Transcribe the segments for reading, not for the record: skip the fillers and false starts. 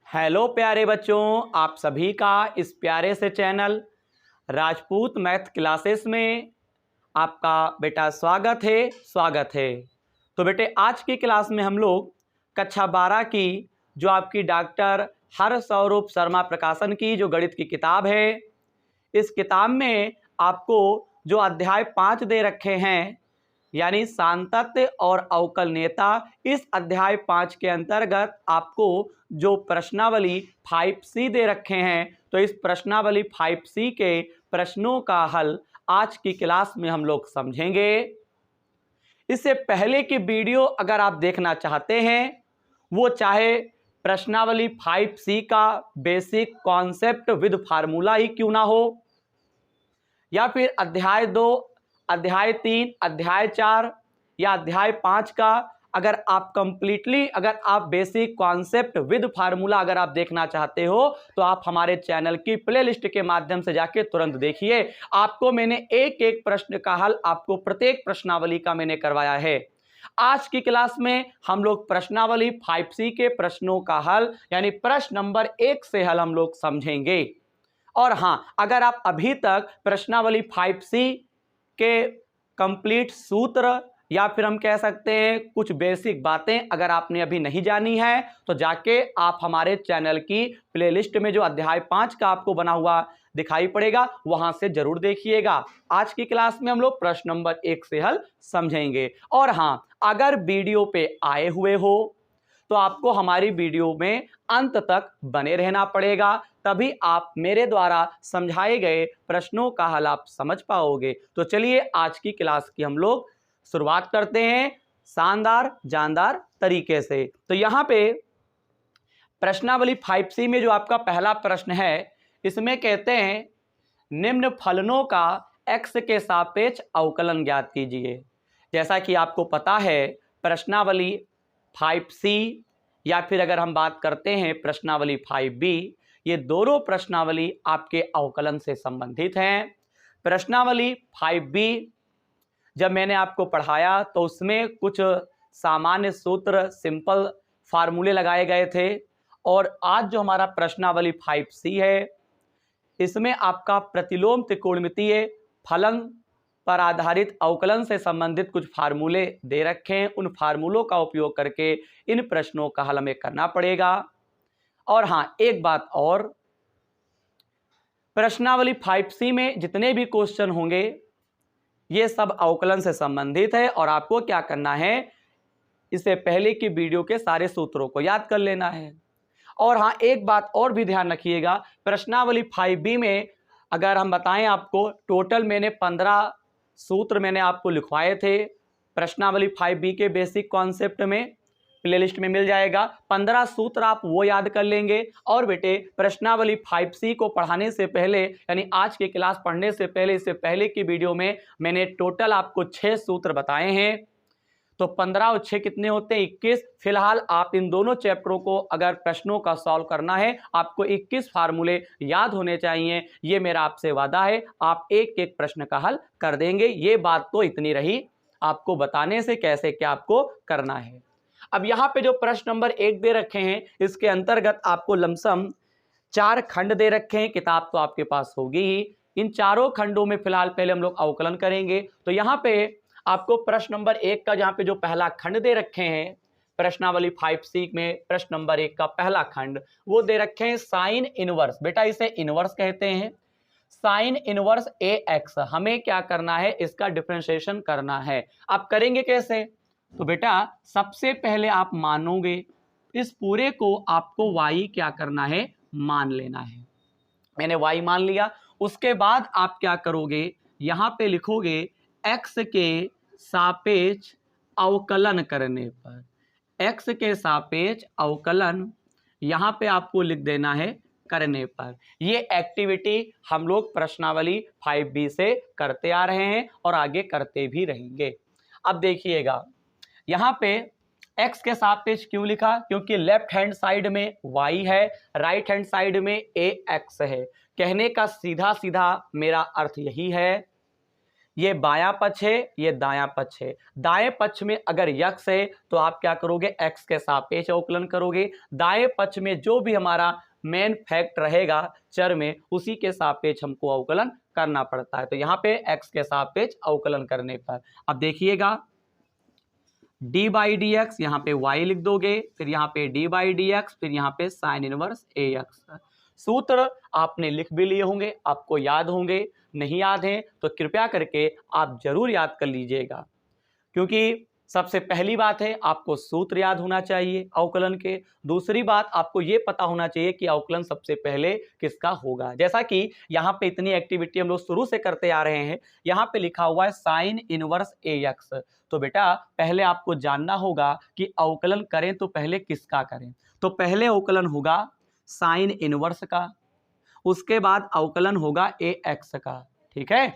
Hello प्यारे बच्चों, आप सभी का इस प्यारे से चैनल राजपूत मैथ क्लासेस में आपका बेटा स्वागत है। तो बेटे आज की क्लास में हम लोग कक्षा 12 की जो आपकी डॉक्टर हर स्वरूप शर्मा प्रकाशन की जो गणित की किताब है, इस किताब में आपको जो अध्याय 5 दे रखे हैं यानी सांतत्य और अवकलनीयता, इस अध्याय 5 के अंतर्गत आपको जो प्रश्नावली 5C दे रखे हैं, तो इस प्रश्नावली 5C के प्रश्नों का हल आज की क्लास में हम लोग समझेंगे। इससे पहले की वीडियो अगर आप देखना चाहते हैं, वो चाहे प्रश्नावली 5C का बेसिक कॉन्सेप्ट विद फार्मूला ही क्यों ना हो, या फिर अध्याय 2, अध्याय 3, अध्याय 4 या अध्याय 5 का अगर आप कंप्लीटली आप बेसिक कॉन्सेप्ट विद फार्मूला अगर आप देखना चाहते हो, तो आप हमारे चैनल की प्लेलिस्ट के माध्यम से जाके तुरंत देखिए। आपको मैंने एक एक प्रश्न का हल आपको प्रत्येक प्रश्नावली का मैंने करवाया है। आज की क्लास में हम लोग प्रश्नावली 5C के प्रश्नों का हल यानी प्रश्न नंबर 1 से हल हम लोग समझेंगे। और हां, अगर आप अभी तक प्रश्नावली 5C के कंप्लीट सूत्र या फिर हम कह सकते हैं कुछ बेसिक बातें अगर आपने अभी नहीं जानी है, तो जाके आप हमारे चैनल की प्लेलिस्ट में जो अध्याय 5 का आपको बना हुआ दिखाई पड़ेगा, वहां से जरूर देखिएगा। आज की क्लास में हम लोग प्रश्न नंबर 1 से हल समझेंगे। और हां, अगर वीडियो पे आए हुए हो तो आपको हमारी वीडियो में अंत तक बने रहना पड़ेगा, तभी आप मेरे द्वारा समझाए गए प्रश्नों का हल आप समझ पाओगे। तो चलिए आज की क्लास की हम लोग शुरुआत करते हैं शानदार जानदार तरीके से। तो यहाँ पे प्रश्नावली 5C में जो आपका पहला प्रश्न है, इसमें कहते हैं निम्न फलनों का x के सापेक्ष अवकलन ज्ञात कीजिए। जैसा कि आपको पता है, प्रश्नावली 5C या फिर अगर हम बात करते हैं प्रश्नावली 5B, ये दोनों प्रश्नावली आपके अवकलन से संबंधित हैं। प्रश्नावली 5B जब मैंने आपको पढ़ाया तो उसमें कुछ सामान्य सूत्र, सिंपल फार्मूले लगाए गए थे, और आज जो हमारा प्रश्नावली 5C है, इसमें आपका प्रतिलोम त्रिकोणमितीय फलन पर आधारित अवकलन से संबंधित कुछ फार्मूले दे रखे हैं। उन फार्मूलों का उपयोग करके इन प्रश्नों का हल हमें करना पड़ेगा। और हां, एक बात और, प्रश्नावली 5C में जितने भी क्वेश्चन होंगे ये सब अवकलन से संबंधित है, और आपको क्या करना है, इससे पहले की वीडियो के सारे सूत्रों को याद कर लेना है। और हाँ, एक बात और भी ध्यान रखिएगा, प्रश्नावली 5B में अगर हम बताएं आपको, टोटल मैंने 15 सूत्र मैंने आपको लिखवाए थे प्रश्नावली 5B के बेसिक कॉन्सेप्ट में, प्लेलिस्ट में मिल जाएगा। 15 सूत्र आप वो याद कर लेंगे। और बेटे प्रश्नावली 5C को पढ़ाने से पहले यानी आज की क्लास पढ़ने से पहले, इससे पहले की वीडियो में मैंने टोटल आपको 6 सूत्र बताए हैं। तो 15 और 6 कितने होते हैं? 21। फिलहाल आप इन दोनों चैप्टरों को अगर प्रश्नों का सॉल्व करना है, आपको 21 फार्मूले याद होने चाहिए। ये मेरा आपसे वादा है, आप एक एक प्रश्न का हल कर देंगे। ये बात तो इतनी रही आपको बताने से कैसे क्या आपको करना है। अब यहाँ पे जो प्रश्न नंबर 1 दे रखे हैं, इसके अंतर्गत आपको लमसम 4 खंड दे रखे हैं। किताब तो आपके पास होगी ही। इन चारों खंडों में फिलहाल पहले हम लोग अवकलन करेंगे। तो यहाँ पे आपको प्रश्न नंबर 1 का जहाँ पे जो पहला खंड दे रखे हैं प्रश्नावली 5C में, प्रश्न नंबर 1 का पहला खंड वो दे रखे हैं साइन इनवर्स। बेटा इसे इनवर्स कहते हैं। साइन इनवर्स AX हमें क्या करना है, इसका डिफरेंशिएशन करना है। आप करेंगे कैसे? तो बेटा सबसे पहले आप मानोगे, इस पूरे को आपको y क्या करना है, मान लेना है। मैंने y मान लिया। उसके बाद आप क्या करोगे, यहां पे लिखोगे x के सापेक्ष अवकलन करने पर, x के सापेक्ष अवकलन यहां पे आपको लिख देना है करने पर। ये एक्टिविटी हम लोग प्रश्नावली 5B से करते आ रहे हैं और आगे करते भी रहेंगे। अब देखिएगा, यहाँ पे x के सापेक्ष क्यों लिखा, क्योंकि लेफ्ट हैंड साइड में y है, राइट हैंड साइड में ax है। कहने का सीधा सीधा मेरा अर्थ यही है, ये बायां पक्ष है, ये दायां पक्ष है। दाएं पक्ष में अगर यक्स है तो आप क्या करोगे, एक्स के सापेक्ष अवकलन करोगे। दाएं पक्ष में जो भी हमारा मेन फैक्ट रहेगा चर में, उसी के सापेक्ष हमको अवकलन करना पड़ता है। तो यहाँ पे एक्स के सापेक्ष अवकलन करने पर अब देखिएगा, डी बाई डी एक्स, यहाँ पे वाई लिख दोगे, फिर यहाँ पे डी बाई डी एक्स, फिर यहाँ पे साइन इनवर्स ए एक्स। सूत्र आपने लिख भी लिए होंगे, आपको याद होंगे, नहीं याद हैं तो कृपया करके आप जरूर याद कर लीजिएगा, क्योंकि सबसे पहली बात है आपको सूत्र याद होना चाहिए अवकलन के। दूसरी बात आपको ये पता होना चाहिए कि अवकलन सबसे पहले किसका होगा। जैसा कि यहाँ पे इतनी एक्टिविटी हम लोग शुरू से करते आ रहे हैं, यहाँ पे लिखा हुआ है साइन इनवर्स ए एक्स। तो बेटा पहले आपको जानना होगा कि अवकलन करें तो पहले किसका करें। तो पहले अवकलन होगा साइन इनवर्स का, उसके बाद अवकलन होगा ए एक्स का। ठीक है,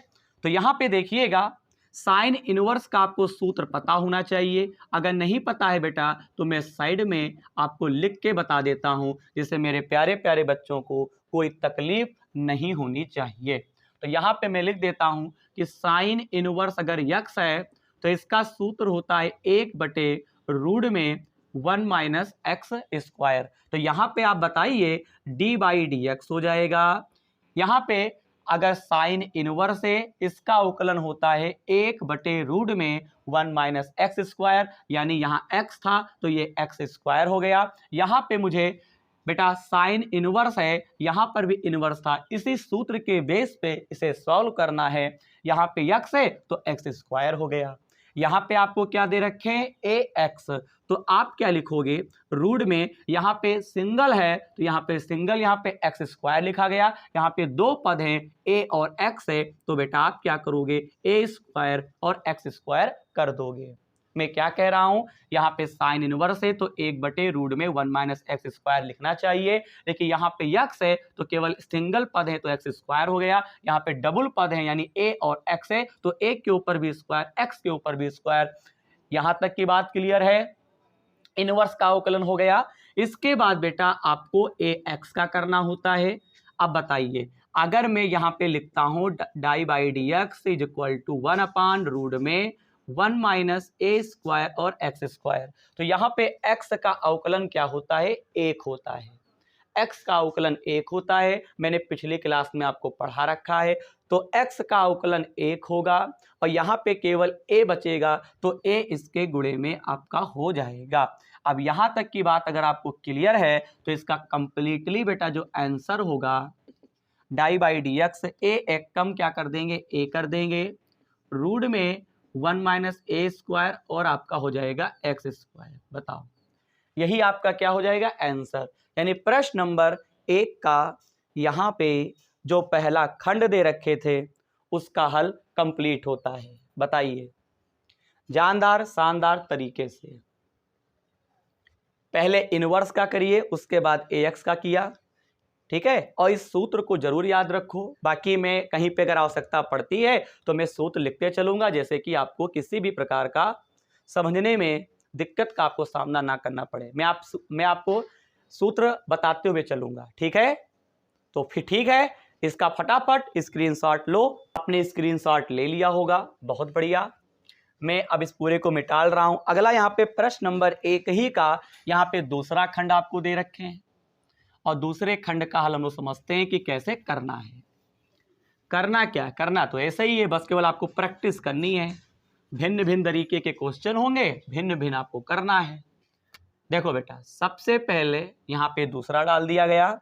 तो यहाँ पे देखिएगा, साइन इनवर्स का आपको सूत्र पता होना चाहिए। अगर नहीं पता है बेटा तो मैं साइड में आपको लिख के बता देता हूँ, जिससे मेरे प्यारे प्यारे बच्चों को कोई तकलीफ नहीं होनी चाहिए। तो यहाँ पे मैं लिख देता हूँ कि साइन इनवर्स अगर यक्स है तो इसका सूत्र होता है 1/रूट में 1 माइनस एक्स स्क्वायर। तो यहाँ पे आप बताइए डी बाई डी एक्स हो जाएगा। यहाँ पे अगर साइन इनवर्स है, इसका अवकलन होता है 1/रूट में 1 माइनस एक्स स्क्वायर, यानी यहाँ x था तो ये एक्स स्क्वायर हो गया। यहाँ पे मुझे बेटा साइन इनवर्स है, यहाँ पर भी इनवर्स था, इसी सूत्र के बेस पे इसे सॉल्व करना है। यहाँ पे x है तो एक्स स्क्वायर हो गया। यहाँ पे आपको क्या दे रखे हैं, ए एक्स, तो आप क्या लिखोगे, रूट में यहाँ पे सिंगल है तो यहाँ पे सिंगल, यहाँ पे एक्स स्क्वायर लिखा गया। यहाँ पे दो पद हैं ए और एक्स है, तो बेटा आप क्या करोगे, ए स्क्वायर और एक्स स्क्वायर कर दोगे। मैं क्या कह रहा हूं, यहाँ पे साइन इनवर्स है तो 1/रूट में 1 माइनस एक्स स्क्वायर लिखना चाहिए। लेकिन यहाँ पे यक्स है तो केवल सिंगल पद है तो एक्स स्क्वायर हो गया। यहाँ पे डबल पद है यानी ए और एक्स है तो ए के ऊपर भी स्क्वायर, एक्स के ऊपर भी स्क्वायर। यहाँ तक की बात क्लियर है, इनवर्स का अवकलन हो गया। इसके बाद बेटा आपको ए एक्स का करना होता है। अब बताइए, अगर मैं यहाँ पे लिखता हूँ dy by d x is equal to 1/रूट में 1 माइनस ए स्क्वायर और एक्स स्क्वायर, तो यहाँ पे x का अवकलन क्या होता है, 1 होता है। x का अवकलन 1 होता है, मैंने पिछली क्लास में आपको पढ़ा रखा है। तो x का अवकलन 1 होगा और यहाँ पे केवल a बचेगा तो a इसके गुणे में आपका हो जाएगा। अब यहाँ तक की बात अगर आपको क्लियर है तो इसका कंप्लीटली बेटा जो आंसर होगा डाई बाई डी एक्स, ए एक कम क्या कर देंगे, a कर देंगे, रूट में 1 माइनस ए स्क्वायर और आपका हो जाएगा एक्स स्क्वायर। बताओ, यही आपका क्या हो जाएगा, आंसर। यानी प्रश्न नंबर 1 का यहाँ पे जो पहला खंड दे रखे थे उसका हल कंप्लीट होता है। बताइए, जानदार शानदार तरीके से पहले इनवर्स का करिए, उसके बाद ए एक्स का किया। ठीक है, और इस सूत्र को जरूर याद रखो। बाकी मैं कहीं पे अगर आवश्यकता पड़ती है तो मैं सूत्र लिखते चलूंगा, जैसे कि आपको किसी भी प्रकार का समझने में दिक्कत का आपको सामना ना करना पड़े। मैं आपको सूत्र बताते हुए चलूंगा। ठीक है, तो फिर ठीक है, इसका फटाफट स्क्रीनशॉट लो। आपने स्क्रीनशॉट ले लिया होगा, बहुत बढ़िया। मैं अब इस पूरे को मिटाल रहा हूं। अगला यहाँ पे प्रश्न नंबर 1 ही का यहाँ पे दूसरा खंड आपको दे रखे हैं और दूसरे खंड का हल हम लोग समझते हैं कि कैसे करना है। करना क्या, करना तो ऐसा ही है, बस केवल आपको प्रैक्टिस करनी है। भिन्न भिन्न तरीके के क्वेश्चन होंगे, भिन्न भिन्न आपको करना है। देखो बेटा, सबसे पहले यहाँ पे दूसरा डाल दिया गया।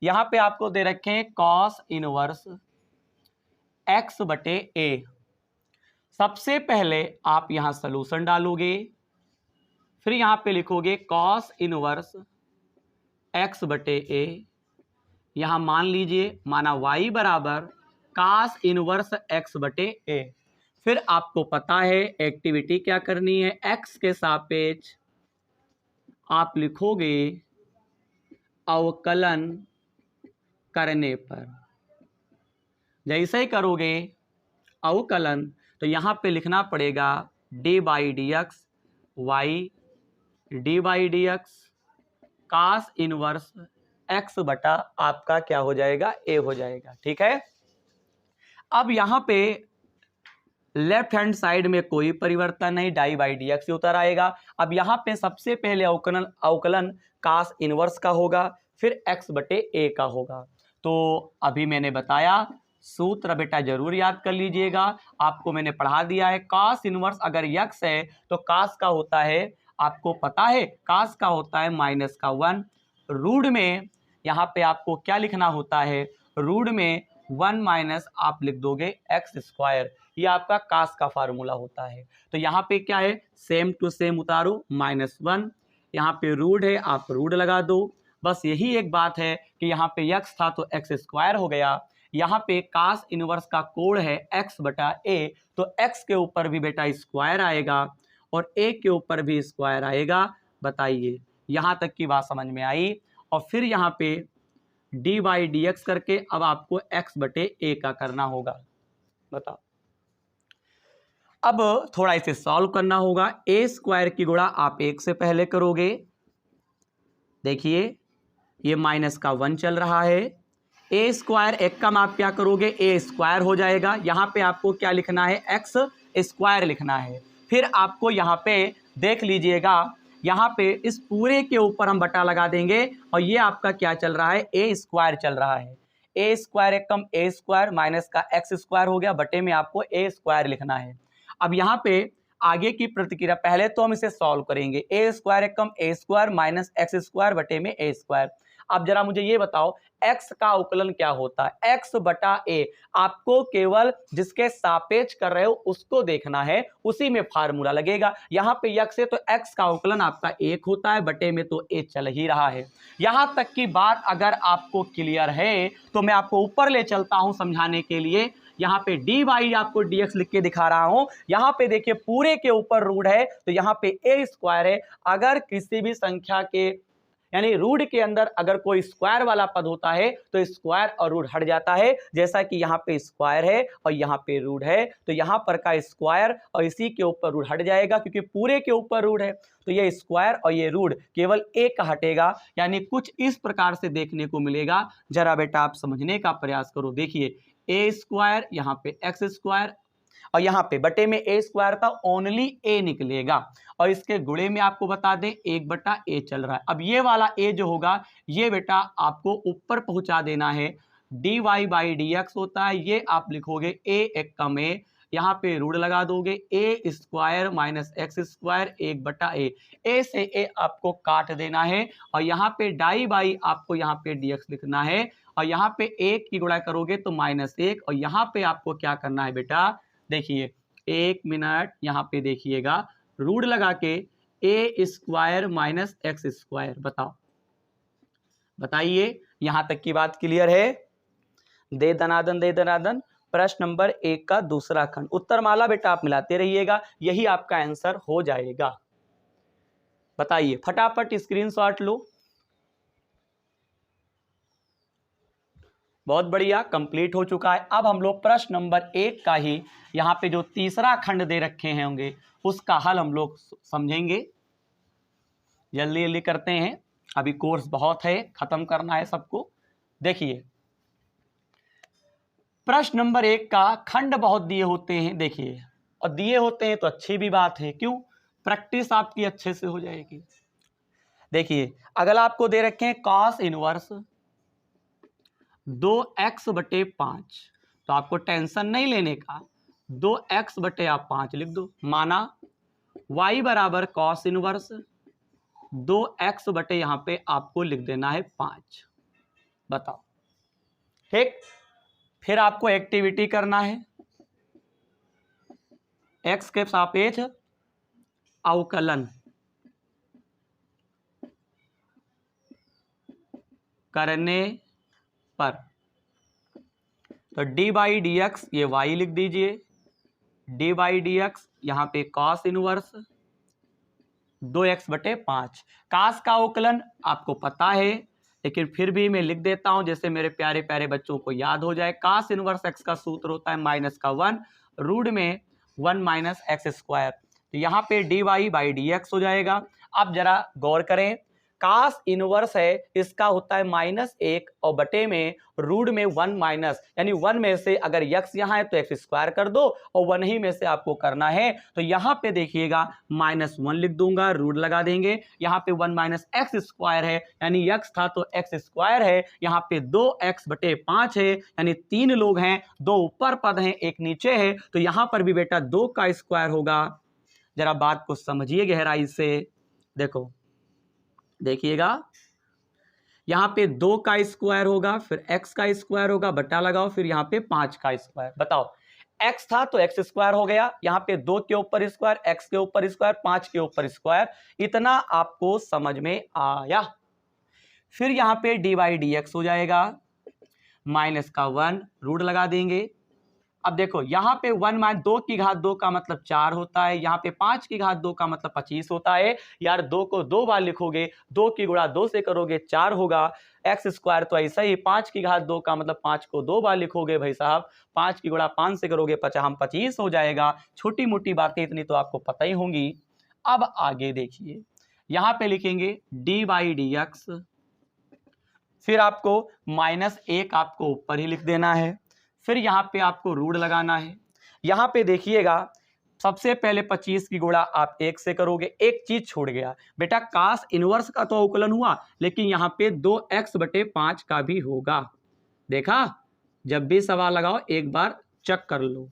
यहाँ पे आपको दे रखे हैं कॉस इनवर्स x/a। सबसे पहले आप यहाँ सलूशन डालोगे, फिर यहाँ पे लिखोगे कॉस इनवर्स x/a। यहाँ मान लीजिए, माना y बराबर cos इनवर्स x/a। फिर आपको पता है एक्टिविटी क्या करनी है, x के सापेक्ष आप लिखोगे अवकलन करने पर। जैसे ही करोगे अवकलन तो यहाँ पे लिखना पड़ेगा d by d x y d by d x cos inverse x बटा आपका क्या हो जाएगा, a हो जाएगा। ठीक है, अब यहाँ पे लेफ्ट हैंड साइड में कोई परिवर्तन नहीं, डाई बाई डी एक्स उतर आएगा। अब यहाँ पे सबसे पहले अवकलन कास इनवर्स का होगा, फिर एक्स बटे ए का होगा। तो अभी मैंने बताया, सूत्र बेटा जरूर याद कर लीजिएगा, आपको मैंने पढ़ा दिया है। कास इनवर्स अगर यक्स है तो कास का होता है, आपको पता है कास का होता है -1। रूट में यहाँ पे आपको क्या लिखना होता है, रूट में 1 माइनस आप लिख दोगे एक्स स्क्वायर, ये आपका कास का फार्मूला होता है। तो यहाँ पे क्या है, सेम टू सेम उतारो, -1, यहाँ पे रूट है, आप रूट लगा दो। बस यही एक बात है कि यहाँ पे x था तो एक्स स्क्वायर हो गया। यहाँ पे कास इनवर्स का कोण है x बटा ए, तो x के ऊपर भी बेटा स्क्वायर आएगा और a के ऊपर भी स्क्वायर आएगा। बताइए, यहाँ तक की बात समझ में आई। और फिर यहाँ पे डी बाई डी एक्स करके अब आपको x बटे ए का करना होगा। बताओ, अब थोड़ा इसे सॉल्व करना होगा। ए स्क्वायर की गुणा आप 1 से पहले करोगे, देखिए ये -1 चल रहा है। ए स्क्वायर एक का आप क्या करोगे, ए स्क्वायर हो जाएगा। यहाँ पे आपको क्या लिखना है, एक्स स्क्वायर लिखना है। फिर आपको यहाँ पे देख लीजिएगा, यहाँ पे इस पूरे के ऊपर हम बटा लगा देंगे और ये आपका क्या चल रहा है, ए स्क्वायर चल रहा है। ए स्क्वायर एक कम ए स्क्वायर माइनस का एक्स स्क्वायर हो गया, बटे में आपको ए स्क्वायर लिखना है। अब यहाँ पे आगे की प्रतिक्रिया, पहले तो हम इसे सॉल्व करेंगे। ए स्क्वायर एक कम ए स्क्वायर माइनस एक्स स्क्वायर बटे में ए स्क्वायर। अब जरा मुझे ये बताओ, x का अवकलन क्या होता है, x बटा a। आपको केवल जिसके सापेक्ष कर रहे हो उसको देखना है, उसी में फार्मूला लगेगा। यहाँ पे x है तो x का अवकलन आपका 1 होता है, बटे में तो a चल ही रहा है। यहाँ तक की बात अगर आपको क्लियर है तो मैं आपको ऊपर ले चलता हूँ समझाने के लिए। यहाँ पे डी वाई आपको डी एक्स लिख के दिखा रहा हूं। यहाँ पे देखिए पूरे के ऊपर रूट है तो यहाँ पे ए स्क्वायर है। अगर किसी भी संख्या के यानी रूट के अंदर अगर कोई स्क्वायर वाला पद होता है तो स्क्वायर और रूट हट जाता है। जैसा कि यहाँ पे स्क्वायर है और यहाँ पे रूट है, तो यहाँ पर का स्क्वायर और इसी के ऊपर रूट हट जाएगा क्योंकि पूरे के ऊपर रूट है। तो ये स्क्वायर और ये रूट केवल एक का हटेगा, यानी कुछ इस प्रकार से देखने को मिलेगा। जरा बेटा आप समझने का प्रयास करो। देखिए ए स्क्वायर, यहाँ पे एक्स स्क्वायर और यहाँ पे बटे में ए स्क्वायर था, ओनली ए निकलेगा। और इसके गुणे में आपको बता दें 1 बटा ए चल रहा है। अब ये वाला ए जो होगा ये बेटा आपको ऊपर पहुंचा देना है। D y by d x होता है, ये आप लिखोगे ए एक कम ए, यहाँ पे रूट लगा दोगे ए स्क्वायर माइनस एक्स स्क्वायर 1 बटा ए से ए आपको काट देना है और यहाँ पे डाई बाई आपको यहाँ पे डी एक्स लिखना है और यहाँ पे 1 की गुणा करोगे तो -1 और यहाँ पे आपको क्या करना है बेटा, देखिए 1 मिनट, यहाँ पे देखिएगा रूट लगा के ए स्क्वायर माइनस एक्स स्क्वायर। बताओ, बताइए यहां तक की बात क्लियर है? दे दनादन दे दनादन। प्रश्न नंबर 1 का दूसरा खंड, उत्तरमाला बेटा आप मिलाते रहिएगा, यही आपका आंसर हो जाएगा। बताइए फटाफट स्क्रीनशॉट लो। बहुत बढ़िया, कंप्लीट हो चुका है। अब हम लोग प्रश्न नंबर 1 का ही यहाँ पे जो तीसरा खंड दे रखे हैं होंगे उसका हल हम लोग समझेंगे। जल्दी जल्दी करते हैं, अभी कोर्स बहुत है, खत्म करना है सबको। देखिए प्रश्न नंबर 1 का खंड बहुत दिए होते हैं, देखिए, और दिए होते हैं तो अच्छी भी बात है, क्यों, प्रैक्टिस आपकी अच्छे से हो जाएगी। देखिए अगर आपको दे रखे हैं कॉस इनवर्स 2x बटे 5, तो आपको टेंशन नहीं लेने का, 2x बटे आप 5 लिख दो। माना y बराबर कॉस इनवर्स 2x बटे यहाँ पे आपको लिख देना है 5। बताओ, ठीक। फिर आपको एक्टिविटी करना है, x के सापेक्ष अवकलन करने पर, तो डी बाई डी एक्स ये y लिख दीजिए, डी बाई डी एक्स यहाँ पे कॉस इनवर्स 2x बटे 5। कास का अवकलन आपको पता है, लेकिन फिर भी मैं लिख देता हूं जैसे मेरे प्यारे प्यारे बच्चों को याद हो जाए। कास इनवर्स x का सूत्र होता है -1 रूट में 1 माइनस एक्स स्क्वायर। तो यहाँ पे d y by d x हो जाएगा। अब जरा गौर करें, कास इनवर्स है इसका होता है -1 और बटे में रूट में 1 माइनस, यानी 1 में से अगर x यहाँ है तो x स्क्वायर कर दो और 1 ही में से आपको करना है। तो यहाँ पे देखिएगा -1 लिख दूंगा, रूट लगा देंगे, यहाँ पे 1 माइनस एक्स स्क्वायर है यानी x था तो x स्क्वायर है, यहाँ पे 2x बटे 5 है यानी 3 लोग हैं, 2 ऊपर पद हैं एक नीचे है, तो यहाँ पर भी बेटा 2 का स्क्वायर होगा। जरा बात को समझिए गहराई से, देखो देखिएगा यहाँ पे 2 का स्क्वायर होगा, फिर x का स्क्वायर होगा, बटा लगाओ, फिर यहाँ पे 5 का स्क्वायर। बताओ x था तो x स्क्वायर हो गया, यहाँ पे 2 के ऊपर स्क्वायर, x के ऊपर स्क्वायर, 5 के ऊपर स्क्वायर, इतना आपको समझ में आया। फिर यहाँ पे dy dx हो जाएगा, माइनस का 1 रूट लगा देंगे। अब देखो यहाँ पे 1 माइनस 2 की घात 2 का मतलब 4 होता है, यहाँ पे 5 की घात 2 का मतलब 25 होता है। यार 2 को 2 बार लिखोगे, 2 की गुणा 2 से करोगे 4 होगा, एक्स स्क्वायर तो ऐसा ही, 5 की घात 2 का मतलब 5 को 2 बार लिखोगे भाई साहब, 5 की गुणा 5 से करोगे 25 हो जाएगा। छोटी मोटी बातें इतनी तो आपको पता ही होंगी। अब आगे देखिए, यहाँ पे लिखेंगे डी बाई डी एक्स, फिर आपको -1 आपको ऊपर ही लिख देना है, फिर यहाँ पे आपको रूट लगाना है। यहाँ पे देखिएगा सबसे पहले 25 की गुणा आप 1 से करोगे, एक चीज छोड़ गया बेटा, कास इनवर्स का तो अवकलन हुआ लेकिन यहाँ पे 2x बटे 5 का भी होगा। देखा, जब भी सवाल लगाओ एक बार चेक कर लो,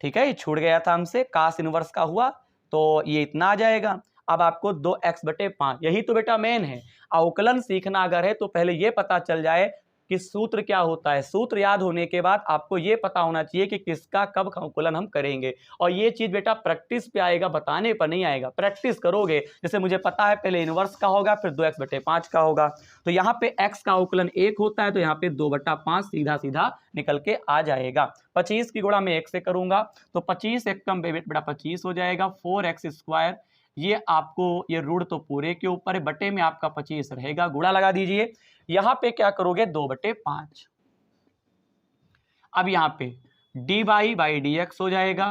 ठीक है, ये छूट गया था हमसे, कास इनवर्स का हुआ तो ये इतना आ जाएगा। अब आपको 2x बटे 5, यही तो बेटा मेन है, अवकलन सीखना अगर है तो पहले ये पता चल जाए कि सूत्र क्या होता है। सूत्र याद होने के बाद आपको ये पता होना चाहिए कि किसका कब अवकलन हम करेंगे, और ये चीज बेटा प्रैक्टिस पे आएगा, बताने पर नहीं आएगा, प्रैक्टिस करोगे। जैसे मुझे पता है पहले इनवर्स का होगा, फिर 2x बटे 5 का होगा, तो यहाँ पे x का अवकलन 1 होता है तो यहाँ पे 2 बटा 5 सीधा सीधा निकल के आ जाएगा। 25 की गुणा में 1 से करूंगा तो 25 एक कम बेटा 25 हो जाएगा, 4x स्क्वायर, ये आपको ये रूट तो पूरे के ऊपर है, बटे में आपका 25 रहेगा, गुणा लगा दीजिए। यहां पे क्या करोगे 2 बटे 5, अब यहां पे डी बाई डी एक्स हो जाएगा,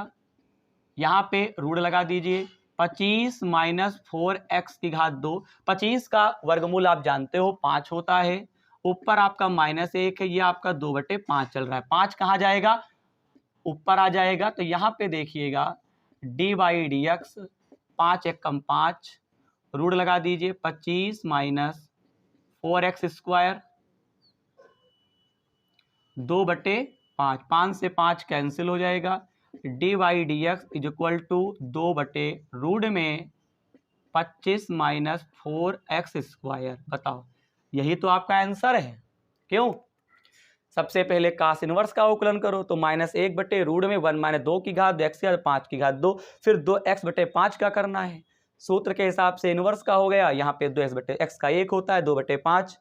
यहां पे रूट लगा दीजिए, 25 माइनस 4x की घात 2, 25 का वर्गमूल आप जानते हो 5 होता है, ऊपर आपका -1 है, ये आपका 2 बटे 5 चल रहा है, 5 कहाँ जाएगा ऊपर आ जाएगा। तो यहाँ पे देखिएगा डी बाई डी एक्स, 5 एक कम 5, रूट लगा दीजिए, 25 माइनस 4x स्क्वायर, 2 बटे 5, 5 से 5 कैंसिल हो जाएगा, d by d x is equal to 2 बटे रूट में 25 माइनस 4x स्क्वायर। बताओ यही तो आपका आंसर है, क्यों? सबसे पहले कास इनवर्स का अवकलन करो तो -1 बटे रूट में 1 माइनस 2 की घात 2 x 5 की घात 2, फिर 2x बटे 5 का करना है, सूत्र के हिसाब से इनवर्स का हो गया, यहाँ पे 2x बटे x का 1 होता है, 2 बटे 5,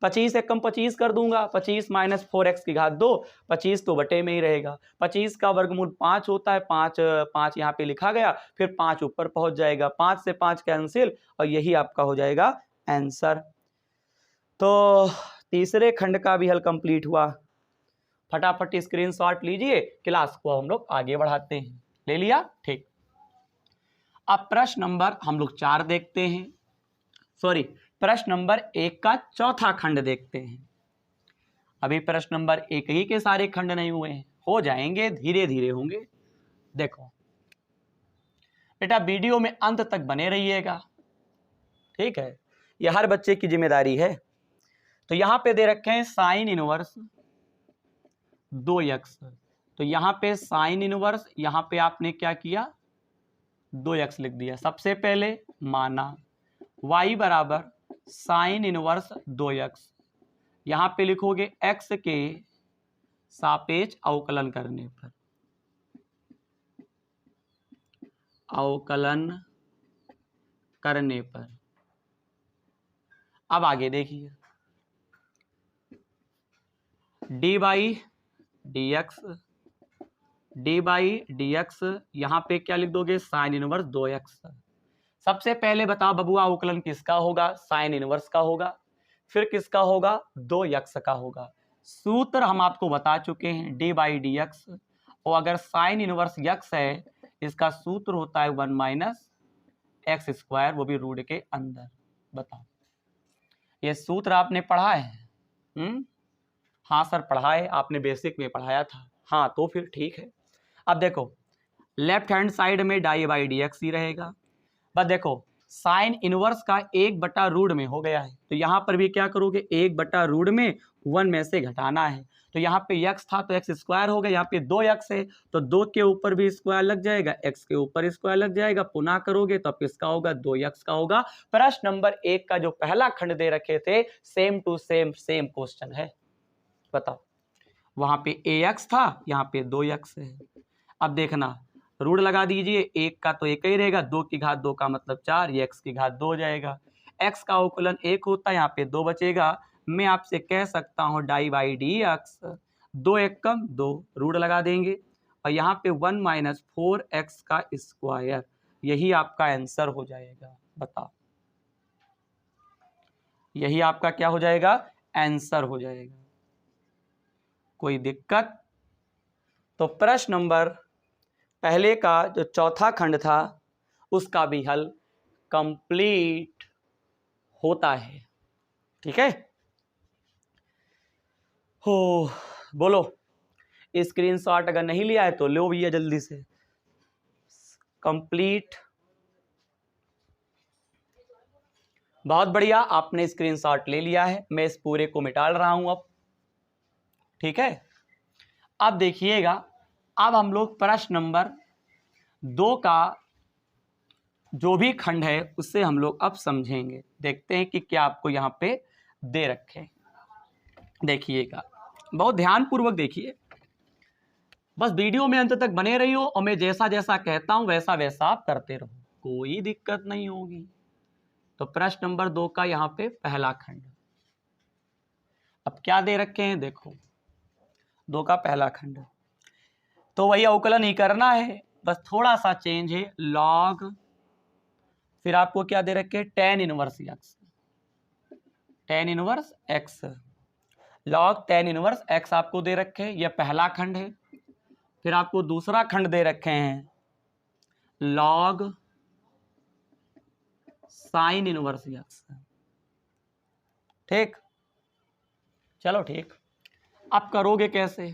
25 एक कम 25 कर दूंगा, 25 माइनस 4x की घात 2, 25 तो बटे में ही रहेगा, 25 का वर्गमूल 5 होता है, 5 यहाँ पे लिखा गया, फिर 5 ऊपर पहुंच जाएगा, 5 से 5 कैंसिल और यही आपका हो जाएगा आंसर। तो तीसरे खंड का भी हल कंप्लीट हुआ, फटाफट स्क्रीनशॉट लीजिए, क्लास को हम लोग आगे बढ़ाते हैं। ले लिया, ठीक। अब प्रश्न नंबर हम लोग 4 देखते हैं, सॉरी प्रश्न नंबर 1 का चौथा खंड देखते हैं। अभी प्रश्न नंबर 1 ही के सारे खंड नहीं हुए हैं, हो जाएंगे, धीरे धीरे होंगे। देखो बेटा वीडियो में अंत तक बने रहिएगा, ठीक है, यह हर बच्चे की जिम्मेदारी है। तो यहां पे दे रखे हैं साइन इनवर्स 2x, तो यहां पे साइन इनवर्स, यहां पे आपने क्या किया 2x लिख दिया। सबसे पहले माना y बराबर साइन इनवर्स 2x, यहां पे लिखोगे x के सापेक्ष अवकलन करने पर, अवकलन करने पर। अब आगे देखिए डी बाई डी एक्स, यहां पे क्या लिख दोगे साइन इनवर्स 2x। सबसे पहले बताओ बबुआ अवकलन किसका होगा, साइन इनवर्स का होगा, फिर किसका होगा 2x का होगा। सूत्र हम आपको बता चुके हैं डी बाई डी एक्स, और अगर साइन इनवर्स x है इसका सूत्र होता है 1 माइनस एक्स स्क्वायर, वो भी रूट के अंदर। बताओ ये सूत्र आपने पढ़ा है? हाँ सर पढ़ा है, आपने बेसिक में पढ़ाया था। हाँ तो फिर ठीक है। अब देखो लेफ्ट हैंड साइड में डाई बाई डी एक्स ही रहेगा। बस देखो साइन इनवर्स का 1/रूट में हो गया है, तो यहाँ पर भी क्या करोगे, 1/रूट में 1 में से घटाना है। तो यहाँ पे x था तो x स्क्वायर हो गया, यहाँ पे 2x है तो 2 के ऊपर भी स्क्वायर लग जाएगा, x के ऊपर स्क्वायर लग जाएगा, पुनः करोगे तो किसका होगा, 2x का होगा। प्रश्न नंबर 1 का जो पहला खंड दे रखे थे सेम टू सेम क्वेश्चन है। बताओ वहां पे ax था, यहाँ पे 2x है। अब देखना रूट लगा दीजिए, 1 का तो 1 ही रहेगा, 2 की घात 2 का मतलब 4, ये x की घात 2 हो जाएगा। x का अवकलन 1 होता है, यहाँ पे 2 बचेगा। मैं आपसे कह सकता हूँ डाई बाई डी एक्स, 2 1 कम 2, रूट लगा देंगे और यहाँ पे 1 माइनस 4x का स्क्वायर, यही आपका आंसर हो जाएगा। बताओ यही आपका क्या हो जाएगा, आंसर हो जाएगा। कोई दिक्कत? तो प्रश्न नंबर पहले का जो चौथा खंड था उसका भी हल कंप्लीट होता है। ठीक है हो, बोलो स्क्रीनशॉट अगर नहीं लिया है तो लो भैया जल्दी से। कंप्लीट, बहुत बढ़िया, आपने स्क्रीनशॉट ले लिया है। मैं इस पूरे को मिटा रहा हूं अब। ठीक है, अब देखिएगा, अब हम लोग प्रश्न नंबर 2 का जो भी खंड है उससे हम लोग अब समझेंगे। देखते हैं कि क्या आपको यहाँ पे दे रखे। देखिएगा बहुत ध्यान पूर्वक देखिए, बस वीडियो में अंत तक बने रहिए और मैं जैसा जैसा कहता हूं वैसा वैसा आप करते रहो, कोई दिक्कत नहीं होगी। तो प्रश्न नंबर 2 का यहाँ पे पहला खंड, अब क्या दे रखे हैं, देखो 2 का पहला खंड, तो वही अवकलन ही करना है, बस थोड़ा सा चेंज है। लॉग, फिर आपको क्या दे रखे, tan inverse x, tan inverse x, log tan inverse x आपको दे रखे हैं, यह पहला खंड है। फिर आपको दूसरा खंड दे रखे हैं लॉग साइन इनवर्स x। ठीक, चलो ठीक, अब करोगे कैसे,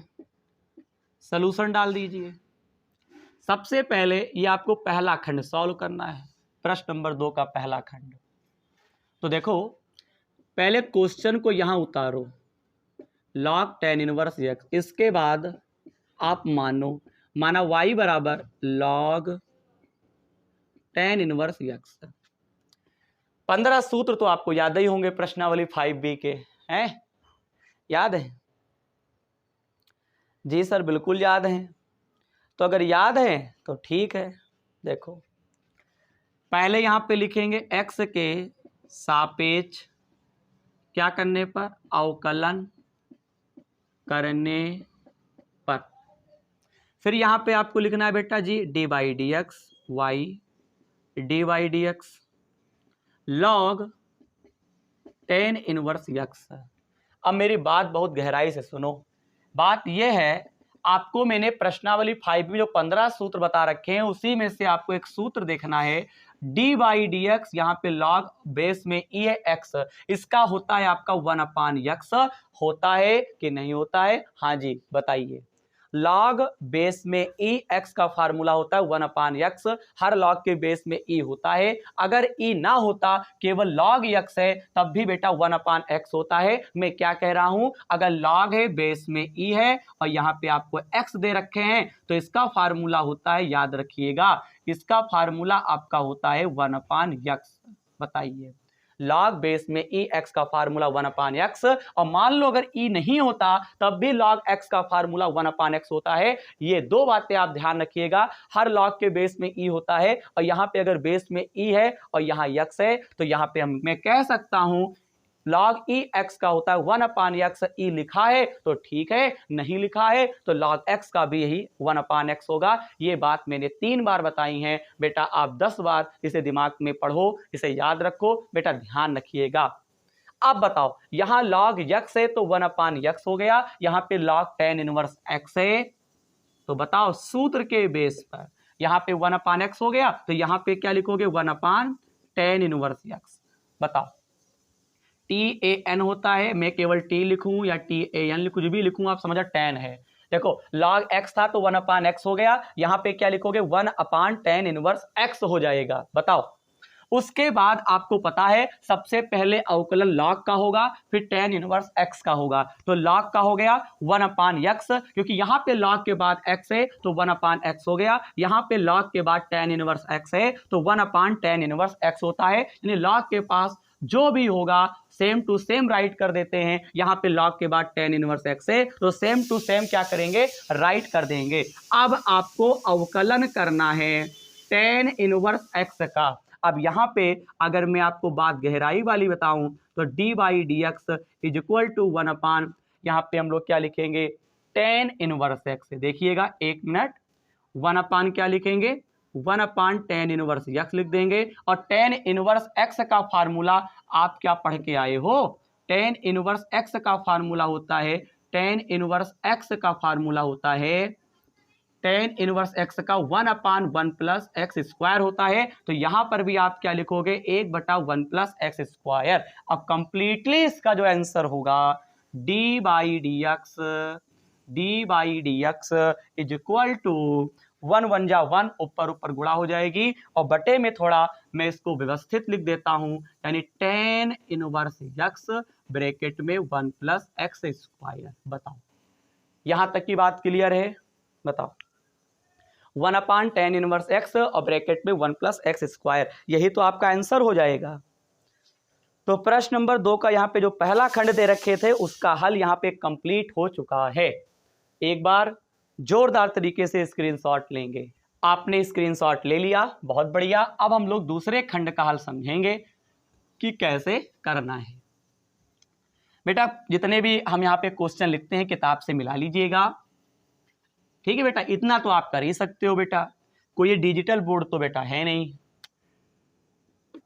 सलूशन डाल दीजिए। सबसे पहले ये आपको पहला खंड सॉल्व करना है, प्रश्न नंबर 2 का पहला खंड। तो देखो पहले क्वेश्चन को यहां उतारो, लॉग tan इनवर्स x, इसके बाद आप माना y बराबर लॉग tan इनवर्स x। 15 सूत्र तो आपको याद ही होंगे प्रश्नावली 5B के, हैं याद है? जी सर बिल्कुल याद है। तो अगर याद है तो ठीक है, देखो पहले यहां पे लिखेंगे x के सापेक्ष क्या करने पर, अवकलन करने पर। फिर यहां पे आपको लिखना है बेटा जी d by d x, y d by d x log tan inverse x। अब मेरी बात बहुत गहराई से सुनो, बात यह है आपको मैंने प्रश्नावली 5 में जो 15 सूत्र बता रखे हैं उसी में से आपको एक सूत्र देखना है, डी बाई डी एक्स, यहाँ पे लॉग बेस में ई है एक्स, इसका होता है आपका 1/x, होता है कि नहीं होता है? हाँ जी बताइए। लॉग बेस में ई एक्स का फार्मूला होता है 1/x, हर लॉग के बेस में ई होता है। अगर ई ना होता केवल लॉग x है तब भी बेटा 1/x होता है। मैं क्या कह रहा हूं, अगर लॉग है बेस में ई है और यहाँ पे आपको x दे रखे हैं तो इसका फार्मूला होता है, याद रखिएगा, इसका फार्मूला आपका होता है 1/x। बताइए लॉग बेस में ई एक्स का फार्मूला 1/x, और मान लो अगर ई नहीं होता तब भी लॉग एक्स का फार्मूला 1/x होता है। ये दो बातें आप ध्यान रखिएगा, हर लॉग के बेस में ई होता है और यहाँ पे अगर बेस में ई है और यहाँ x है तो यहाँ पे मैं कह सकता हूं लॉग ई एक्स का होता है 1/x। ई लिखा है तो ठीक है, नहीं लिखा है तो लॉग एक्स का भी यही 1/x होगा। ये बात मैंने 3 बार बताई है बेटा, आप 10 बार इसे दिमाग में पढ़ो, इसे याद रखो बेटा, ध्यान रखिएगा। अब बताओ यहां लॉग x है तो 1/x हो गया, यहां पे लॉग tan इनवर्स x है, तो बताओ सूत्र के बेस पर यहां पे 1/x हो गया तो यहां पे क्या लिखोगे, 1/tan इनवर्स x। बताओ TAN होता है, मैं केवल T लिखूं या TAN लिखूं, जो भी लिखूं आप समझा tan है। देखो log x था तो 1/x हो गया, यहां पे क्या लिखोगे 1/tan इनवर्स x हो जाएगा। बताओ, उसके बाद आपको पता है सबसे पहले अवकलन log का होगा, फिर tan इनवर्स x का होगा। तो log का हो गया 1/x, क्योंकि यहां पे log के बाद x है तो 1/x हो गया, यहां पे log के बाद tan इनवर्स x है तो 1/tan इनवर्स x होता है। यानी log के पास जो भी होगा सेम टू सेम राइट कर देते हैं। यहां पे log के बाद tan इनवर्स x है तो सेम टू सेम क्या करेंगे, राइट कर देंगे। अब आपको अवकलन करना है tan इनवर्स x का। अब यहां पे अगर मैं आपको बात गहराई वाली बताऊं तो d/dx इज इक्वल टू 1/, यहां पे हम लोग क्या लिखेंगे tan इनवर्स x। देखिएगा एक मिनट, 1/, क्या लिखेंगे 1/tan इनवर्स x लिख देंगे। और tan इनवर्स x का फार्मूला आप क्या पढ़ के आए हो, tan इनवर्स x का फार्मूला होता है, tan इनवर्स x का फार्मूला होता है tan इनवर्स x का 1/1 प्लस एक्स स्क्वायर होता है। तो यहां पर भी आप क्या लिखोगे 1/1 प्लस एक्स स्क्वायर। अब कंप्लीटली इसका जो आंसर होगा d/dx इज इक्वल टू 1 1 जा 1, ऊपर ऊपर गुणा हो जाएगी और बटे में थोड़ा मैं इसको व्यवस्थित लिख देता हूं, यानी tan इनवर्स x ब्रैकेट में 1 प्लस एक्स स्क्वायर। बताओ यहां तक की बात क्लियर है? बताओ 1/tan इनवर्स x और ब्रैकेट में 1 प्लस एक्स स्क्वायर, यही तो आपका आंसर हो जाएगा। तो प्रश्न नंबर 2 का यहाँ पे जो पहला खंड दे रखे थे उसका हल यहाँ पे कंप्लीट हो चुका है। एक बार जोरदार तरीके से स्क्रीनशॉट लेंगे। आपने स्क्रीनशॉट ले लिया, बहुत बढ़िया। अब हम लोग दूसरे खंड का हल समझेंगे कि कैसे करना है। बेटा जितने भी हम यहाँ पे क्वेश्चन लिखते हैं किताब से मिला लीजिएगा, ठीक है बेटा, इतना तो आप कर ही सकते हो बेटा। कोई डिजिटल बोर्ड तो बेटा है नहीं,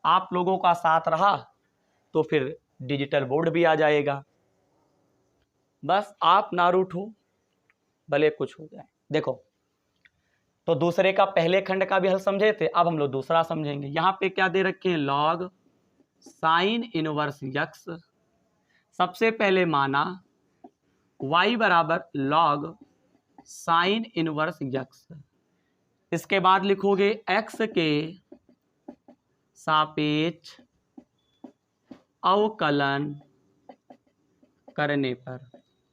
आप लोगों का साथ रहा तो फिर डिजिटल बोर्ड भी आ जाएगा। बस आप ना रूठो, भले कुछ हो जाए। देखो तो दूसरे का पहले खंड का भी हल समझे थे, अब हम लोग दूसरा समझेंगे। यहां पे क्या दे रखे हैं, लॉग साइन इनवर्स यक्स। सबसे पहले माना y बराबर लॉग साइन इनवर्स यक्स, इसके बाद लिखोगे x के सापेक्ष अवकलन करने पर।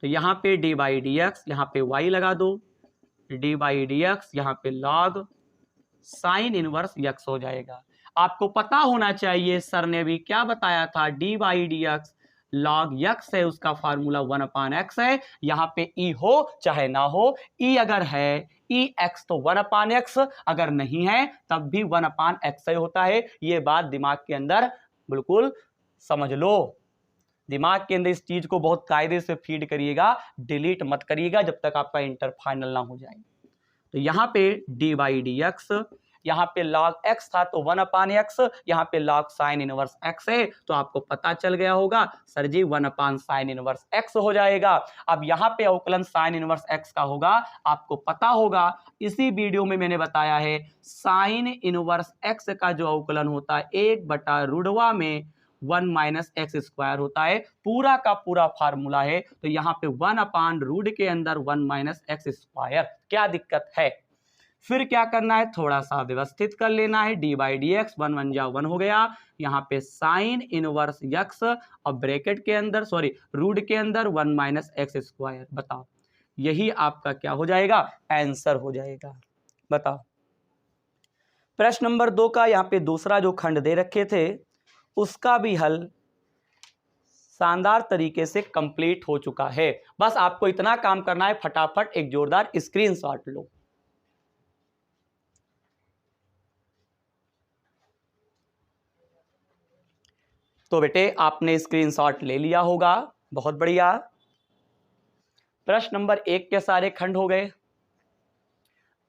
तो यहां पे d/dx, यहां पे y लगा दो, d/dx यहां पे log साइन इनवर्स x हो जाएगा। आपको पता होना चाहिए सर ने भी क्या बताया था, d/dx log x है, उसका फार्मूला 1/x है। यहां पे e हो चाहे ना हो, e अगर है ex तो 1/x, अगर नहीं है तब भी 1/x होता है। ये बात दिमाग के अंदर बिल्कुल समझ लो, दिमाग के अंदर इस चीज को बहुत कायदे से फीड करिएगा, डिलीट मत करिएगा जब तक आपका इंटर फाइनल ना हो जाए। तो यहाँ पे d/dx, यहाँ पे log x था तो 1/x, यहाँ पे log साइन इनवर्स x है, तो आपको पता चल गया होगा सर जी 1/sin इनवर्स x हो जाएगा। अब यहाँ पे अवकलन साइन इनवर्स x का होगा, आपको पता होगा इसी वीडियो में मैंने बताया है साइन इनवर्स x का जो अवकलन होता है 1/√में 1 - एक्स स्क्वायर होता है, पूरा का पूरा फार्मूला है। तो यहाँ पे 1/√, के अंदर 1 - एक्स स्क्वायर, क्या दिक्कत है? फिर क्या करना है, थोड़ा सा व्यवस्थित कर लेना है, d/dx 1 1 जा 1 हो गया, यहाँ पे साइन इनवर्स यक्स और ब्रैकेट के अंदर रूट के अंदर 1 - एक्स स्क्वायर। बताओ यही आपका क्या हो जाएगा, आंसर हो जाएगा। बताओ प्रश्न नंबर 2 का यहाँ पे दूसरा जो खंड दे रखे थे उसका भी हल शानदार तरीके से कंप्लीट हो चुका है। बस आपको इतना काम करना है, फटाफट एक जोरदार स्क्रीनशॉट लो। तो बेटे आपने स्क्रीनशॉट ले लिया होगा, बहुत बढ़िया। प्रश्न नंबर 1 के सारे खंड हो गए,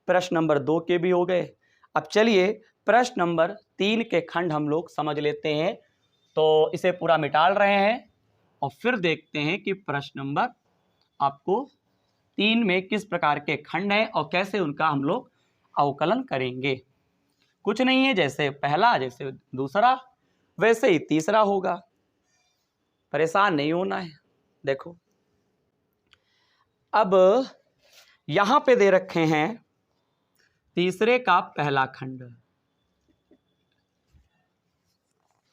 प्रश्न नंबर 2 के भी हो गए। अब चलिए प्रश्न नंबर 3 के खंड हम लोग समझ लेते हैं। तो इसे पूरा मिटाल रहे हैं और फिर देखते हैं कि प्रश्न नंबर आपको 3 में किस प्रकार के खंड हैं और कैसे उनका हम लोग अवकलन करेंगे। कुछ नहीं है, जैसे पहला जैसे दूसरा वैसे ही तीसरा होगा। परेशान नहीं होना है। देखो अब यहां पे दे रखे हैं तीसरे का पहला खंड,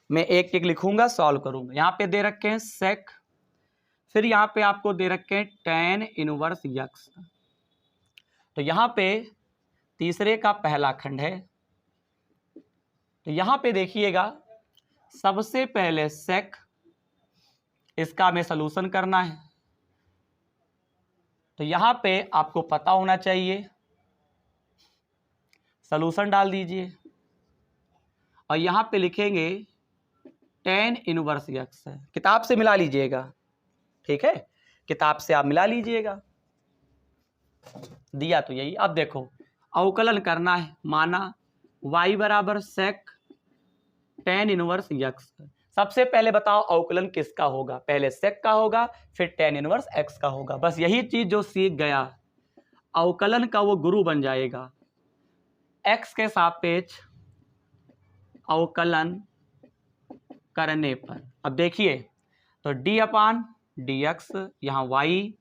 मैं एक एक लिखूंगा, सॉल्व करूंगा। यहां पे दे रखे हैं सेक, फिर यहां पे आपको दे रखे हैं tan इनवर्स यक्स। तो यहां पे तीसरे का पहला खंड है, तो यहां पे देखिएगा सबसे पहले सेक, इसका हमें सलूशन करना है। तो यहां पे आपको पता होना चाहिए, सलूशन डाल दीजिए और यहां पे लिखेंगे tan इनवर्स यक्स। किताब से मिला लीजिएगा, ठीक है, किताब से आप मिला लीजिएगा। दिया तो यही। अब देखो अवकलन करना है, माना y बराबर सेक tan इनवर्स यक्स। सबसे पहले बताओ अवकलन किसका होगा, पहले सेक का होगा फिर tan इनवर्स x का होगा। बस यही चीज जो सीख गया अवकलन का वो गुरु बन जाएगा। x के सापेक्ष अवकलन करने पर, अब देखिए तो d अपान डी एक्स, यहाँ y,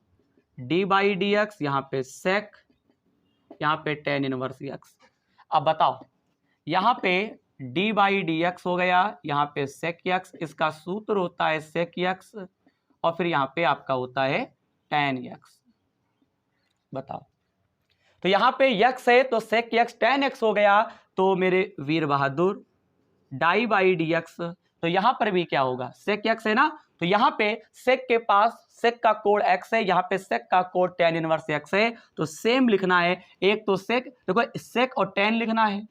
D by d x, यहाँ पे सेक, यहाँ पे tan इनवर्स x। अब बताओ यहाँ पे d बाई डी एक्स हो गया, यहाँ पे सेक एक्स, इसका सूत्र होता है सेक एक्स, और फिर यहाँ पे आपका होता है tan एक्स। बताओ तो यहाँ पे x है तो सेक एक्स tan एक्स हो गया, तो मेरे वीर बहादुर डाई बाई डी एक्स, तो यहाँ पर भी क्या होगा सेक एक्स है ना, तो यहाँ पे सेक के पास सेक का कोड x है, यहाँ पे सेक का कोड tan इनवर्स x है, तो सेम लिखना है। एक तो सेक, देखो सेक और tan लिखना है,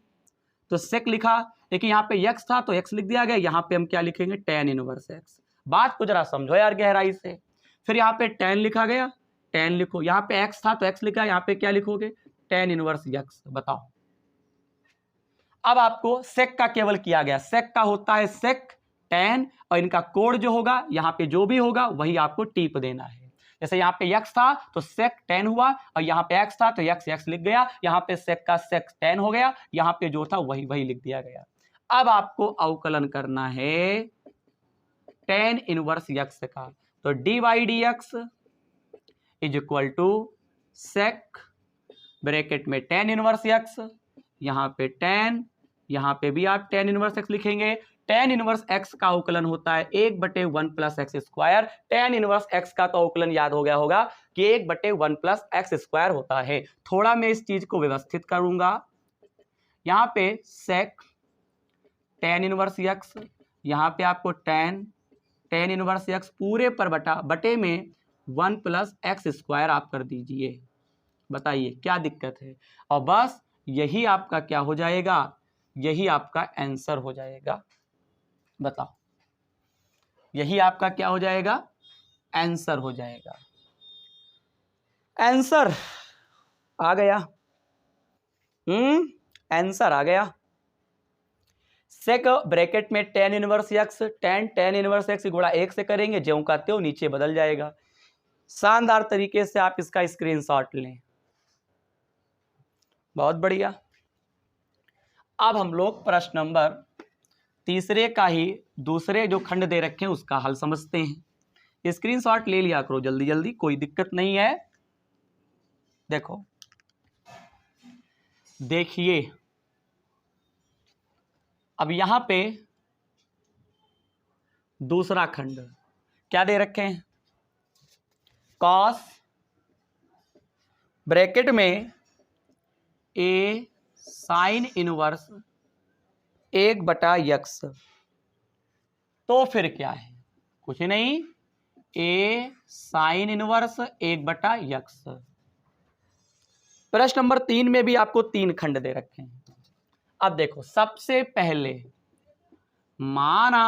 तो सेक लिखा, लेकिन यहाँ पे x था तो x लिख दिया गया, यहाँ पे हम क्या लिखेंगे tan इनवर्स x। बात को जरा समझो यार गहराई से। फिर यहाँ पे tan लिखा गया, tan लिखो, यहाँ पे x था तो x लिखा, यहाँ पे क्या लिखोगे tan इनवर्स x। बताओ अब आपको सेक का केवल किया गया, सेक का होता है सेक tan, और इनका कोड जो होगा यहाँ पे जो भी होगा वही आपको टिप देना है। जैसे यहाँ पे x था तो सेक tan हुआ, और यहाँ पे x था तो x लिख गया, यहाँ पे सेक का सेक tan हो गया, यहाँ पे जो था वही वही लिख दिया गया। अब आपको अवकलन करना है tan इनवर्स x का, तो d by d x is equal to sec bracket में tan इनवर्स x, यहाँ पे tan, यहाँ पे भी आप tan इनवर्स x लिखेंगे। tan इनवर्स x का अवकलन होता है 1/1 plus x square. tan inverse x का तो अवकलन याद हो गया होगा कि 1/1 प्लस एक्स स्क्वायर होता है। थोड़ा मैं इस चीज को व्यवस्थित करूंगा, यहाँ पे सेक tan इनवर्स x, यहाँ पे आपको tan इनवर्स x पूरे पर बटे में 1 प्लस एक्स स्क्वायर आप कर दीजिए। बताइए क्या दिक्कत है, और बस यही आपका क्या हो जाएगा, यही आपका आंसर हो जाएगा। बताओ यही आपका क्या हो जाएगा, आंसर हो जाएगा। आंसर आ गया, आंसर आ गया। सेक ब्रैकेट में tan inverse x, tan inverse x गुणा 1 से करेंगे, ज्यों का त्यों नीचे बदल जाएगा। शानदार तरीके से आप इसका स्क्रीनशॉट लें, बहुत बढ़िया। अब हम लोग प्रश्न नंबर तीसरे का ही दूसरे जो खंड दे रखे हैं उसका हल समझते हैं। स्क्रीनशॉट ले लिया करो जल्दी जल्दी, कोई दिक्कत नहीं है। देखो देखिए अब यहां पे दूसरा खंड क्या दे रखे हैं, कॉस ब्रैकेट में ए साइन इनवर्स 1/x, तो फिर क्या है, कुछ नहीं, ए साइन इनवर्स 1/x। प्रश्न नंबर 3 में भी आपको 3 खंड दे रखे हैं। अब देखो सबसे पहले माना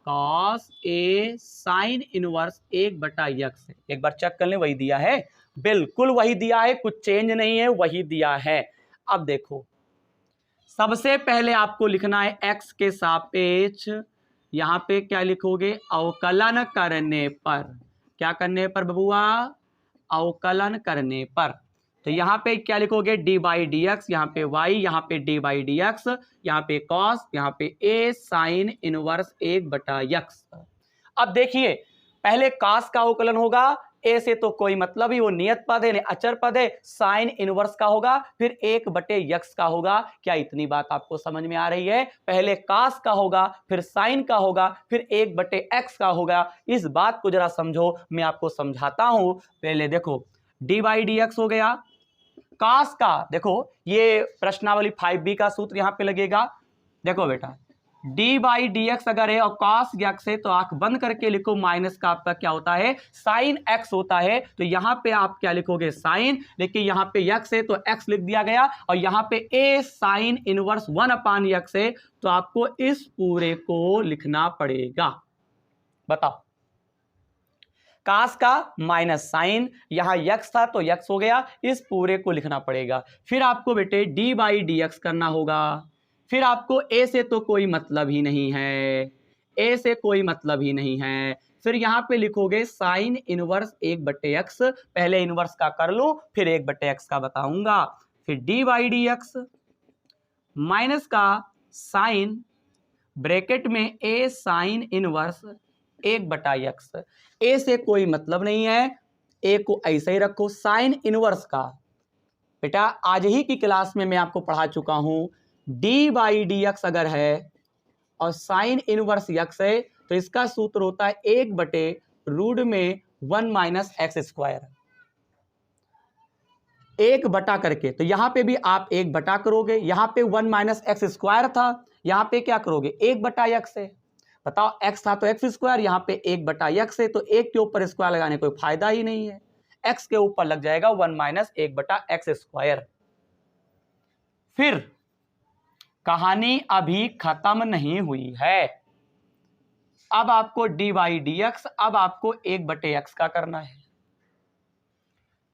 cos A sign inverse 1/x, एक बार चेक कर ले, वही दिया है, बिल्कुल वही दिया है, कुछ चेंज नहीं है, वही दिया है। अब देखो सबसे पहले आपको लिखना है x के सापेक्ष, यहाँ पे क्या लिखोगे, अवकलन करने पर, क्या करने पर बबुआ, अवकलन करने पर। तो यहाँ पे क्या लिखोगे, डी बाई डी एक्स, यहाँ पे y, यहाँ पे डी बाई डी एक्स, यहाँ पे कॉस, यहाँ पे a साइन इनवर्स 1/x। अब देखिए पहले कास का अवकलन होगा, ए से तो कोई मतलब ही, वो नियत पद है, अचर पद है, साइन इनवर्स का होगा, फिर 1/x का होगा। क्या इतनी बात आपको समझ में आ रही है? पहले कास का होगा, फिर साइन का होगा, फिर 1/x का होगा। इस बात को जरा समझो, मैं आपको समझाता हूं। पहले देखो d/dx हो गया, कास का देखो ये प्रश्नावली 5b का सूत्र यहां पे लगेगा। देखो बेटा d/dx अगर है और cos x है तो आंख बंद करके लिखो, माइनस का आपका क्या होता है, साइन x होता है। तो यहां पे आप क्या लिखोगे, साइन, लेकिन यहां पे x है तो x लिख दिया गया, और यहां पे a साइन इनवर्स 1/x है, तो आपको इस पूरे को लिखना पड़ेगा। बताओ, कास का माइनस साइन, यहां x था तो x हो गया, इस पूरे को लिखना पड़ेगा। फिर आपको बेटे d/dx करना होगा, फिर आपको a से तो कोई मतलब ही नहीं है, a से कोई मतलब ही नहीं है। फिर यहां पे लिखोगे साइन इनवर्स 1/x, पहले इनवर्स का कर लो फिर 1/x का बताऊंगा। फिर d/dx माइनस का साइन ब्रैकेट में a साइन इनवर्स 1/x, ए से कोई मतलब नहीं है, ए को ऐसे ही रखो। साइन इनवर्स का बेटा आज ही की क्लास में मैं आपको पढ़ा चुका हूं, d/dx अगर है और साइन इनवर्स x है तो इसका सूत्र होता है 1/रूट में 1 - x², 1 करके। तो यहां पे भी आप 1 करोगे, यहां पे 1 - x² था, यहां पे क्या करोगे 1/x है। बताओ x था तो x², यहां पे 1/x है, तो 1 के ऊपर स्क्वायर लगाने कोई फायदा ही नहीं है, x के ऊपर लग जाएगा 1 - 1/x²। फिर कहानी अभी खत्म नहीं हुई है, अब आपको d/dx अब आपको 1/x का करना है।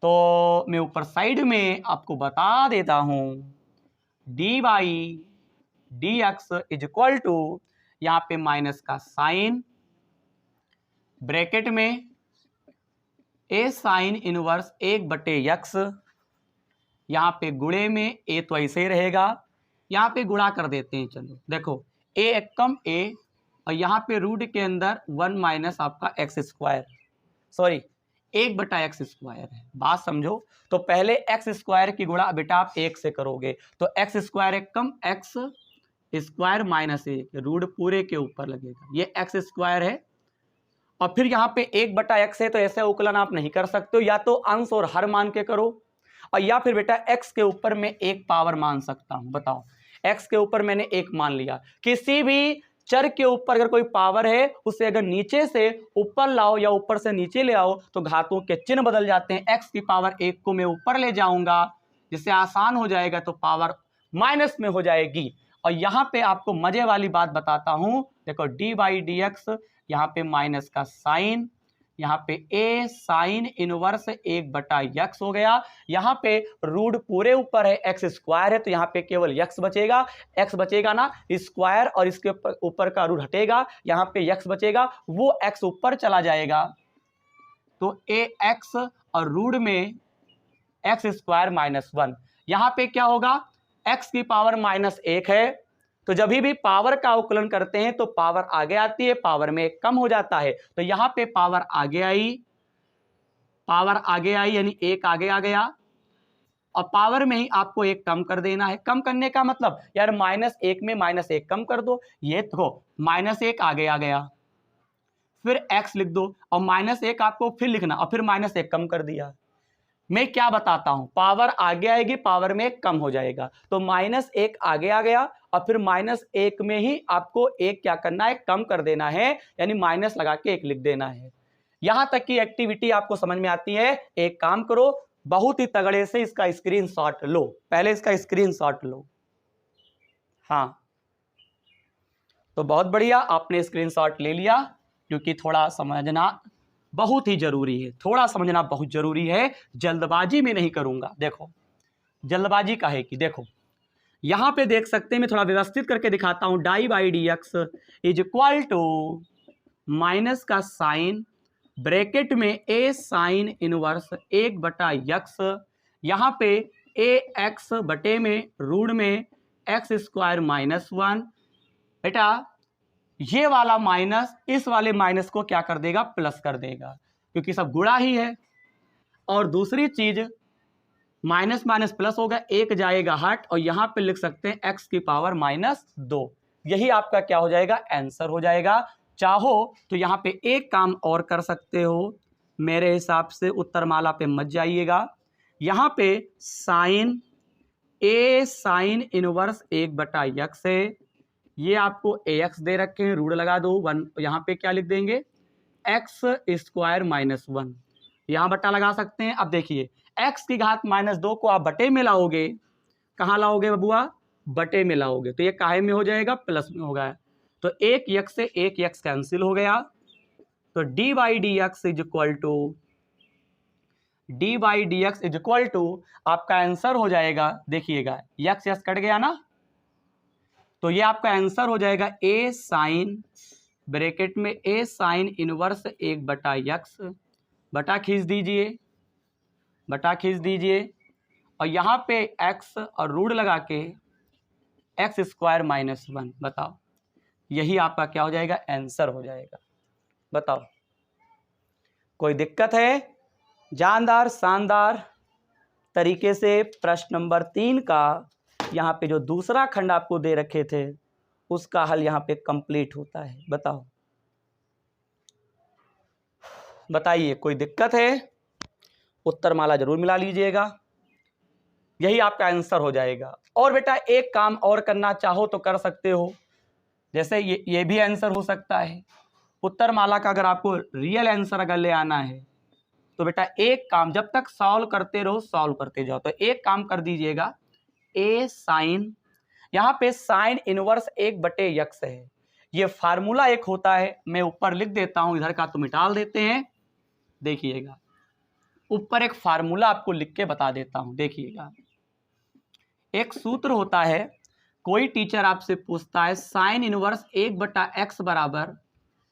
तो मैं ऊपर साइड में आपको बता देता हूं, d/dx इज इक्वल टू, यहां पे माइनस का साइन ब्रैकेट में a साइन इनवर्स 1/x, यहां पे गुणे में a तो ऐसे ही रहेगा, यहां पे गुणा कर देते हैं। चलो देखो a एकम a, और यहां पे रूट के अंदर 1 - आपका x², सॉरी 1/x² है। बात समझो, तो पहले x² की गुणा बेटा आप 1 से करोगे, तो x² एकम x² - 1, रूट पूरे के ऊपर लगेगा, ये x² है। और फिर यहां पे 1/x है, तो ऐसे उकलन आप नहीं कर सकते हो, या तो अंश और हर मान के करो, और या फिर बेटा x के ऊपर मैं एक पावर मान सकता हूं। बताओ x के ऊपर मैंने एक मान लिया, किसी भी चर के ऊपर अगर कोई पावर है उसे अगर नीचे से ऊपर लाओ या ऊपर से नीचे ले आओ तो घातों के चिन्ह बदल जाते हैं। x की पावर 1 को मैं ऊपर ले जाऊंगा, जिससे आसान हो जाएगा, तो पावर माइनस में हो जाएगी। और यहां पे आपको मजे वाली बात बताता हूं, देखो d/dx यहां पे माइनस का साइन, यहां पे a साइन इनवर्स 1/x हो गया, यहां पे रूट पूरे ऊपर है, x² है, तो यहां पे केवल x बचेगा, x बचेगा ना, स्क्वायर और इसके ऊपर का रूट हटेगा, यहां पे x बचेगा, वो x ऊपर चला जाएगा, तो ax और रूट में x² - 1, यहां पे क्या होगा, x की पावर -1 है, तो जब भी पावर का अवकलन करते हैं तो पावर आगे आती है, पावर में एक कम हो जाता है, तो यहां पे पावर आगे आई यानी 1 आगे आ गया, और पावर में ही आपको एक कम कर देना है। कम करने का मतलब यार -1 में -1 कम कर दो, ये तो -1 आगे आ गया, फिर x लिख दो, और -1 आपको फिर लिखना, और फिर -1 कम कर दिया। मैं क्या बताता हूं, पावर आगे आएगी, पावर में एक कम हो जाएगा, तो -1 आगे आ गया, और फिर -1 में ही आपको एक क्या करना है, कम कर देना है, यानी माइनस लगा के 1 लिख देना है। यहां तक की एक्टिविटी आपको समझ में आती है। एक काम करो, बहुत ही तगड़े से इसका स्क्रीनशॉट लो, पहले इसका स्क्रीनशॉट लो। हाँ तो बहुत बढ़िया, आपने स्क्रीनशॉट ले लिया, क्योंकि थोड़ा समझना बहुत ही जरूरी है, थोड़ा समझना बहुत जरूरी है, जल्दबाजी में नहीं करूंगा। देखो जल्दबाजी का है कि देखो यहां पे देख सकते हैं, मैं थोड़ा व्यवस्थित करके दिखाता हूं, d/dx is equal to minus का साइन ब्रैकेट में a साइन इनवर्स 1/x, यहां पे ax बटे में रूट में x² - 1, बेटा ये वाला माइनस इस वाले माइनस को क्या कर देगा, प्लस कर देगा, क्योंकि सब गुणा ही है। और दूसरी चीज माइनस माइनस प्लस होगा, एक जाएगा हट, और यहां पे लिख सकते हैं x की पावर -2। यही आपका क्या हो जाएगा, आंसर हो जाएगा। चाहो तो यहां पे एक काम और कर सकते हो, मेरे हिसाब से उत्तरमाला पे मत जाइएगा। यहां पे sign a sine inverse 1/x है, ये आपको ax दे रखे हैं, रूट लगा दो 1, यहाँ पे क्या लिख देंगे x² -1, यहाँ बट्टा लगा सकते हैं। अब देखिए x की घात -2 को आप बटे में लाओगे, कहाँ लाओगे बबुआ, बटे में लाओगे, तो ये काहे में हो जाएगा, प्लस में होगा। तो एक x से एक x कैंसिल हो गया, तो d/dx इज इक्वल टू आपका आंसर हो जाएगा, देखिएगा x कट गया ना, तो ये आपका आंसर हो जाएगा a साइन, ब्रैकेट में a साइन इनवर्स 1/x, बटा खींच दीजिए, और यहाँ पे x और रूट लगा के x² -1, बताओ यही आपका क्या हो जाएगा, आंसर हो जाएगा। बताओ कोई दिक्कत है? जानदार शानदार तरीके से प्रश्न नंबर 3 का यहाँ पे जो दूसरा खंड आपको दे रखे थे उसका हल यहाँ पे कंप्लीट होता है। बताओ, बताइए कोई दिक्कत है? उत्तरमाला जरूर मिला लीजिएगा, यही आपका आंसर हो जाएगा। और बेटा एक काम और करना चाहो तो कर सकते हो, जैसे ये भी आंसर हो सकता है। उत्तरमाला का अगर आपको रियल आंसर अगर ले आना है तो बेटा एक काम, जब तक सॉल्व करते रहो, सॉल्व करते जाओ, तो एक काम कर दीजिएगा, a साइन, यहाँ पे साइन इनवर्स 1/x है, ये फार्मूला एक होता है, मैं ऊपर लिख देता हूं, इधर का तो मिटा देते हैं। देखिएगा ऊपर एक फार्मूला आपको लिख के बता देता हूं, देखिएगा एक सूत्र होता है, कोई टीचर आपसे पूछता है साइन इनवर्स 1/x बराबर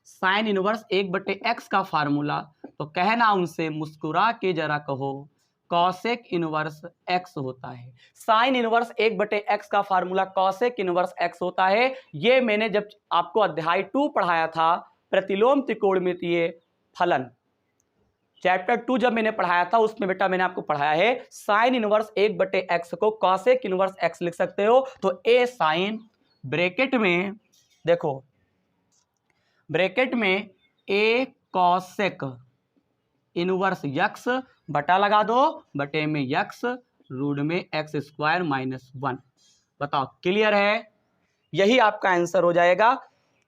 साइन इनवर्स 1/x का फार्मूला, तो कहना उनसे मुस्कुरा के जरा कहो कॉसेक इनवर्स x होता है। साइन इनवर्स 1/x का फार्मूला कॉसेक इनवर्स x होता है। ये मैंने जब आपको अध्याय 2 पढ़ाया था, प्रतिलोम त्रिकोणमितीय फलन, चैप्टर 2 जब मैंने पढ़ाया था उसमें बेटा मैंने आपको पढ़ाया है साइन इनवर्स 1/x को कॉसेक इनवर्स x लिख सकते हो। तो a साइन, ब्रैकेट में देखो, ब्रैकेट में a कॉसेक इनवर्स x, बटा लगा दो, बटे में x, रूट में x² -1। बताओ क्लियर है? यही आपका आंसर हो जाएगा।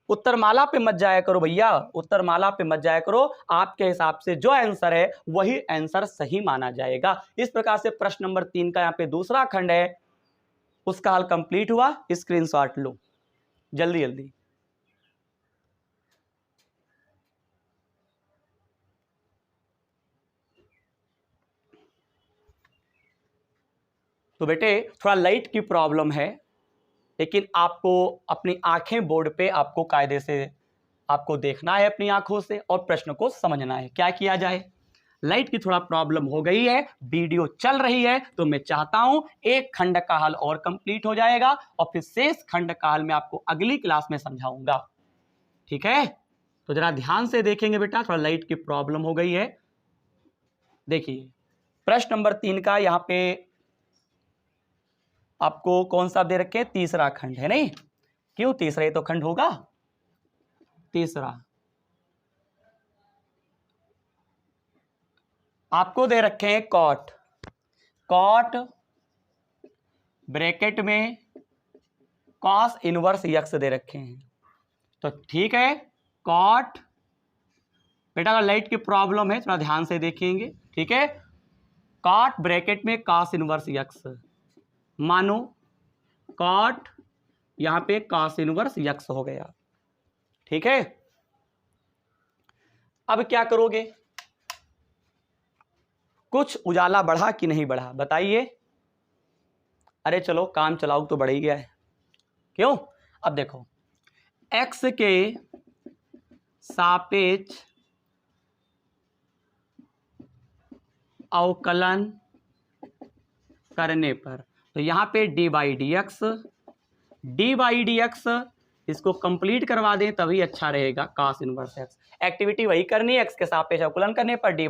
उत्तरमाला पे मत जाया करो भैया, उत्तरमाला पे मत जाया करो, आपके हिसाब से जो आंसर है वही आंसर सही माना जाएगा। इस प्रकार से प्रश्न नंबर 3 का यहाँ पे दूसरा खंड है, उसका हल कंप्लीट हुआ, स्क्रीनशॉट लो जल्दी जल्दी। तो बेटे थोड़ा लाइट की प्रॉब्लम है, लेकिन आपको अपनी आंखें बोर्ड पे आपको कायदे से आपको देखना है अपनी आंखों से, और प्रश्न को समझना है। क्या किया जाए, लाइट की थोड़ा प्रॉब्लम हो गई है, वीडियो चल रही है, तो मैं चाहता हूं एक खंड का हल और कंप्लीट हो जाएगा, और फिर शेष खंड का हल मैं आपको अगली क्लास में समझाऊंगा। ठीक है, तो जरा ध्यान से देखेंगे बेटा, थोड़ा लाइट की प्रॉब्लम हो गई है। देखिए प्रश्न नंबर 3 का यहाँ पे आपको कौन सा दे रखे, तीसरा खंड है, नहीं क्यों तीसरा, ये तो खंड होगा तीसरा। आपको दे रखे हैं कॉट, कॉट ब्रैकेट में कॉस इनवर्स x दे रखे हैं, तो ठीक है कॉट, बेटा अगर लाइट की प्रॉब्लम है थोड़ा ध्यान से देखेंगे, ठीक है, कॉट ब्रैकेट में कॉस इनवर्स x, मानो कॉट यहां पे कॉस इनवर्स x हो गया। ठीक है, अब क्या करोगे, कुछ उजाला बढ़ा कि नहीं बढ़ा बताइए? अरे चलो काम चलाओ तो बढ़ ही गया है, क्यों? अब देखो x के सापेक्ष अवकलन करने पर, तो यहां पे dy dx इसको कंप्लीट करवा दें तभी अच्छा रहेगा। cos इनवर्स x, एक्टिविटी वही करनी है, x के सापेक्ष अवकलन करने पर dy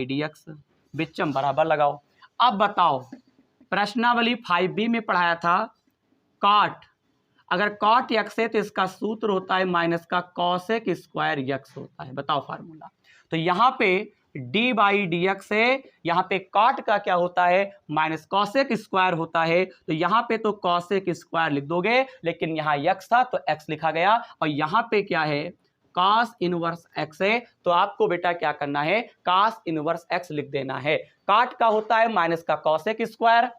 dx बिच्चम बराबर लगाओ। अब बताओ, प्रश्नावली 5b में पढ़ाया था cot, अगर cot x है तो इसका सूत्र होता है माइनस का cosec स्क्वायर x होता है। बताओ फार्मूला। तो यहाँ पे dy dx है, यहाँ पे cot का क्या होता है माइनस cosec स्क्वायर होता है, तो यहाँ पे तो cosec स्क्वायर लिख दोगे, लेकिन यहाँ x था तो x लिखा गया, और यहाँ पे क्या है cos इनवर्स x है, तो आपको बेटा क्या करना है cos इनवर्स x लिख देना है। cot का होता है माइनस का cosec स्क्वायर,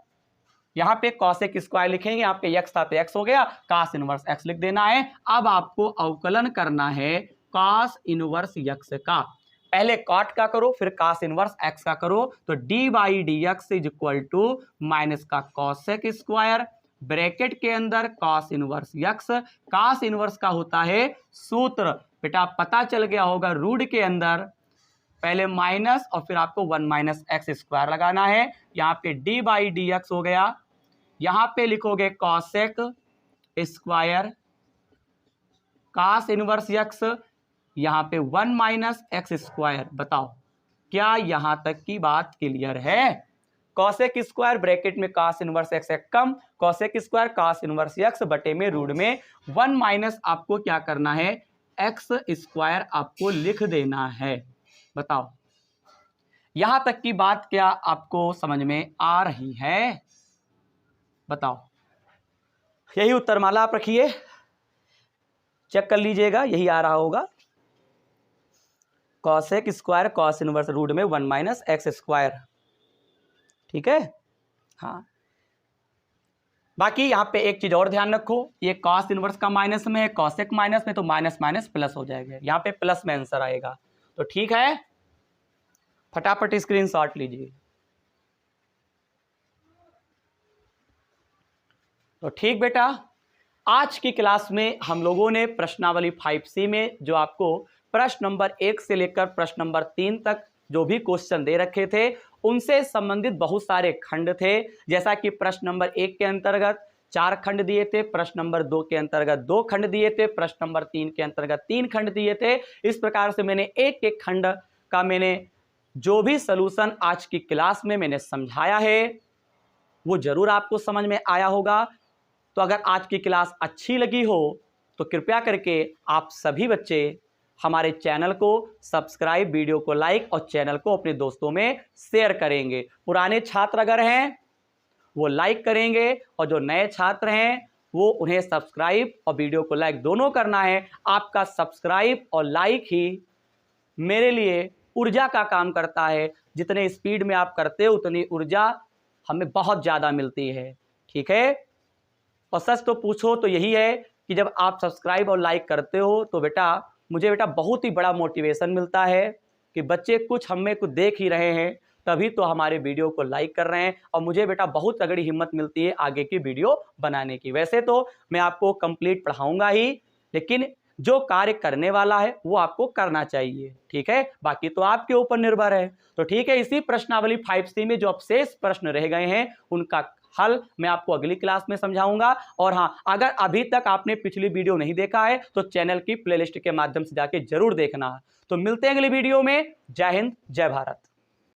यहाँ पे cosec स्क्वायर लिखेंगे, यहाँ पे x था तो x हो गया, cos इनवर्स x लिख देना है। अब आपको अवकलन करना है cos इनवर्स x का, पहले cot का करो फिर cos इनवर्स x का करो, तो dy dx is equal to minus का cosec स्क्वायर ब्रैकेट के अंदर cos inverse x, cos inverse का होता है सूत्र बेटा पता चल गया होगा, रूट के अंदर पहले माइनस और फिर आपको 1 माइनस एक्स स्क्वायर लगाना है, यहाँ पे dy dx हो गया, यहाँ पे लिखोगे cosec square cos inverse x, यहाँ पे 1 माइनस एक्स स्क्वायर। बताओ क्या यहाँ तक की बात क्लियर है? cosec स्क्वायर ब्रैकेट में cos इनवर्स x है कम, cosec square cos inverse x बटे में रूट में 1 माइनस आपको क्या करना है एक्स स्क्वायर आपको लिख देना है। बताओ यहां तक की बात क्या आपको समझ में आ रही है? बताओ, यही उत्तरमाला आप रखिए, चेक कर लीजिएगा, यही आ रहा होगा cosec square cos inverse root में 1 माइनस एक्स स्क्वायर। ठीक है, हाँ। बाकी यहाँ पे एक चीज और ध्यान रखो, ये cos इनवर्स का माइनस में है, cosec माइनस में, तो माइनस माइनस प्लस हो जाएगा, यहाँ पे प्लस में आंसर आएगा। तो ठीक है, फटाफट स्क्रीनशॉट लीजिए। तो ठीक बेटा, आज की क्लास में हम लोगों ने प्रश्नावली 5C में जो आपको प्रश्न नंबर 1 से लेकर प्रश्न नंबर 3 तक जो भी क्वेश्चन दे रखे थे उनसे संबंधित बहुत सारे खंड थे। जैसा कि प्रश्न नंबर 1 के अंतर्गत 4 खंड दिए थे, प्रश्न नंबर 2 के अंतर्गत 2 खंड दिए थे, प्रश्न नंबर 3 के अंतर्गत 3 खंड दिए थे। इस प्रकार से मैंने एक एक खंड का मैंने जो भी सलूशन आज की क्लास में मैंने समझाया है वो जरूर आपको समझ में आया होगा। तो अगर आज की क्लास अच्छी लगी हो तो कृपया करके आप सभी बच्चे हमारे चैनल को सब्सक्राइब, वीडियो को लाइक और चैनल को अपने दोस्तों में शेयर करेंगे। पुराने छात्र अगर हैं वो लाइक करेंगे और जो नए छात्र हैं वो उन्हें सब्सक्राइब और वीडियो को लाइक दोनों करना है। आपका सब्सक्राइब और लाइक ही मेरे लिए ऊर्जा का काम करता है, जितने स्पीड में आप करते हो उतनी ऊर्जा हमें बहुत ज़्यादा मिलती है। ठीक है, और सच तो पूछो तो यही है कि जब आप सब्सक्राइब और लाइक करते हो तो बेटा मुझे बेटा बहुत ही बड़ा मोटिवेशन मिलता है कि बच्चे कुछ हमें कुछ देख ही रहे हैं, तभी तो हमारे वीडियो को लाइक कर रहे हैं, और मुझे बेटा बहुत तगड़ी हिम्मत मिलती है आगे की वीडियो बनाने की। वैसे तो मैं आपको कंप्लीट पढ़ाऊंगा ही, लेकिन जो कार्य करने वाला है वो आपको करना चाहिए। ठीक है, बाकी तो आपके ऊपर निर्भर है। तो ठीक है, इसी प्रश्नावली 5C में जो अवशेष प्रश्न रह गए हैं उनका हल मैं आपको अगली क्लास में समझाऊंगा। और हाँ, अगर अभी तक आपने पिछली वीडियो नहीं देखा है तो चैनल की प्लेलिस्ट के माध्यम से जाके जरूर देखना। तो मिलते हैं अगली वीडियो में। जय हिंद, जय भारत।